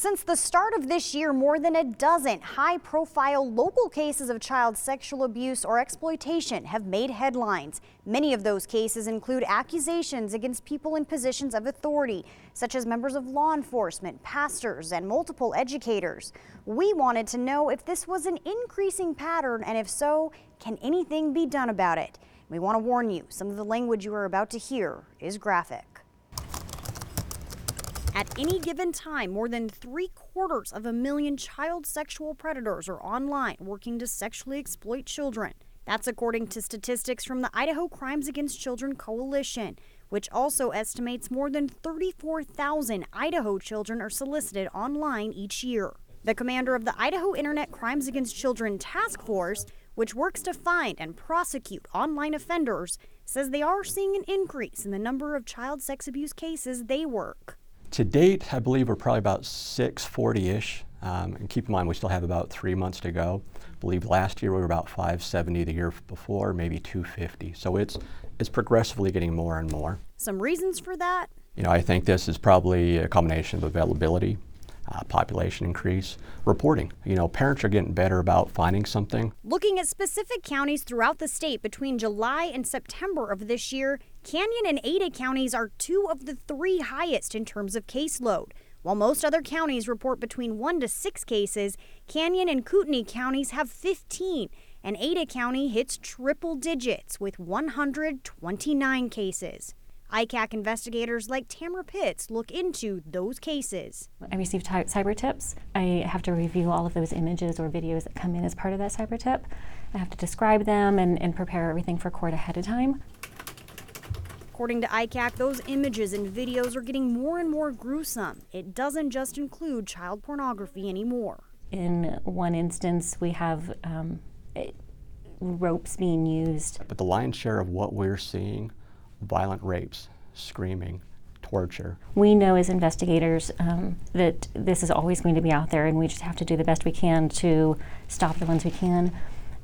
Since the start of this year, more than a dozen high-profile local cases of child sexual abuse or exploitation have made headlines. Many of those cases include accusations against people in positions of authority, such as members of law enforcement, pastors, and multiple educators. We wanted to know if this was an increasing pattern, and if so, can anything be done about it? We want to warn you, some of the language you are about to hear is graphic. At any given time, more than 750,000 child sexual predators are online working to sexually exploit children. That's according to statistics from the Idaho Crimes Against Children Coalition, which also estimates more than 34,000 Idaho children are solicited online each year. The commander of the Idaho Internet Crimes Against Children Task Force, which works to find and prosecute online offenders, says they are seeing an increase in the number of child sex abuse cases they work. To date, I believe we're probably about 640-ish, and keep in mind we still have about 3 months to go. I believe last year we were about 570, the year before maybe 250. So it's progressively getting more and more. Some reasons for that? I think this is probably a combination of availability, population increase, reporting. Parents are getting better about finding something. Looking at specific counties throughout the state between July and September of this year, Canyon and Ada counties are 2 of the 3 highest in terms of caseload. While most other counties report between 1 to 6 cases, Canyon and Kootenai counties have 15, and Ada County hits triple digits with 129 cases. ICAC investigators like Tamara Pitts look into those cases. I receive cyber tips. I have to review all of those images or videos that come in as part of that cyber tip. I have to describe them and prepare everything for court ahead of time. According to ICAC, those images and videos are getting more and more gruesome. It doesn't just include child pornography anymore. In one instance, we have ropes being used. But the lion's share of what we're seeing, violent rapes, screaming, torture. We know as investigators that this is always going to be out there, and we just have to do the best we can to stop the ones we can.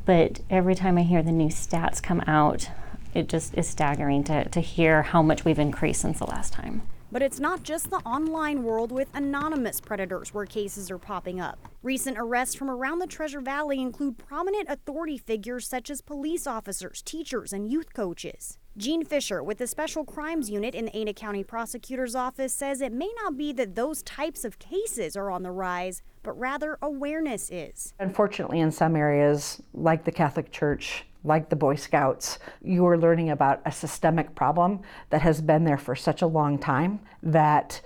But every time I hear the new stats come out, it just is staggering to hear how much we've increased since the last time. But it's not just the online world with anonymous predators where cases are popping up. Recent arrests from around the Treasure Valley include prominent authority figures such as police officers, teachers, and youth coaches. Gene Fisher with the Special Crimes Unit in the Ada County Prosecutor's Office says it may not be that those types of cases are on the rise, but rather awareness is. Unfortunately, in some areas, like the Catholic Church, like the Boy Scouts, you are learning about a systemic problem that has been there for such a long time that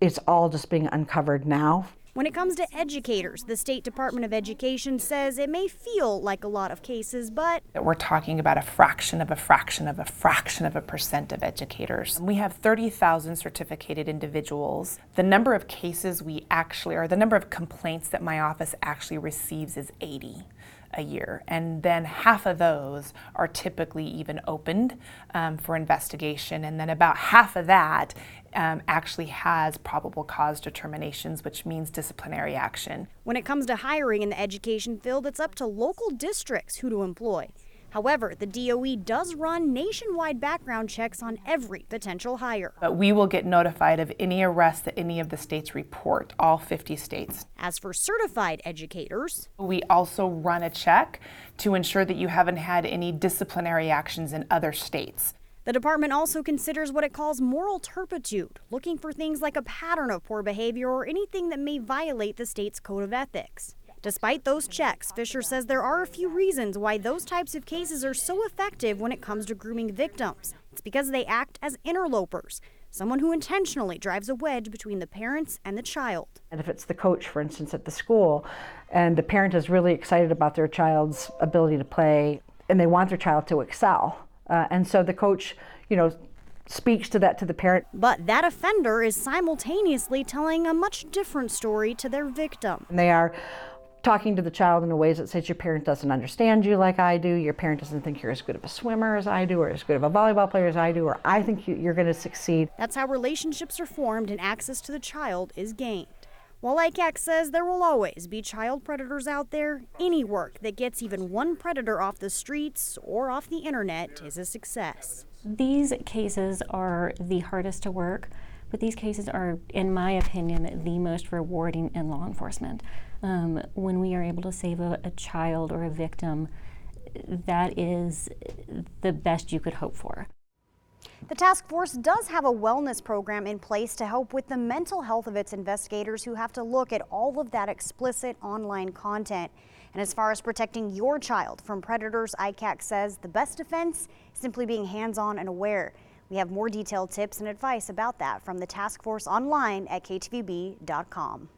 it's all just being uncovered now. When it comes to educators, the State Department of Education says it may feel like a lot of cases, but we're talking about a fraction of a fraction of a fraction of a percent of educators. We have 30,000 certificated individuals. The number of cases we actually, or the number of complaints that my office actually receives is 80 a year, and then half of those are typically even opened for investigation, and then about half of that actually has probable cause determinations, which means disciplinary action. When it comes to hiring in the education field, it's up to local districts who to employ. However, the DOE does run nationwide background checks on every potential hire. But we will get notified of any arrests that any of the states report, all 50 states. As for certified educators, we also run a check to ensure that you haven't had any disciplinary actions in other states. The department also considers what it calls moral turpitude, looking for things like a pattern of poor behavior or anything that may violate the state's code of ethics. Despite those checks, Fisher says there are a few reasons why those types of cases are so effective when it comes to grooming victims. It's because they act as interlopers, someone who intentionally drives a wedge between the parents and the child. And if it's the coach, for instance, at the school, and the parent is really excited about their child's ability to play, and they want their child to excel, and so the coach, speaks to that to the parent. But that offender is simultaneously telling a much different story to their victim. And they are talking to the child in a way that says your parent doesn't understand you like I do, your parent doesn't think you're as good of a swimmer as I do, or as good of a volleyball player as I do, or I think you're going to succeed. That's how relationships are formed and access to the child is gained. While ICAC says there will always be child predators out there, any work that gets even one predator off the streets or off the internet is a success. These cases are the hardest to work, But these cases are, in my opinion, the most rewarding in law enforcement. When we are able to save a child or a victim, that is the best you could hope for. The task force does have a wellness program in place to help with the mental health of its investigators who have to look at all of that explicit online content. And as far as protecting your child from predators, ICAC says the best defense is simply being hands-on and aware. We have more detailed tips and advice about that from the task force online at KTVB.com.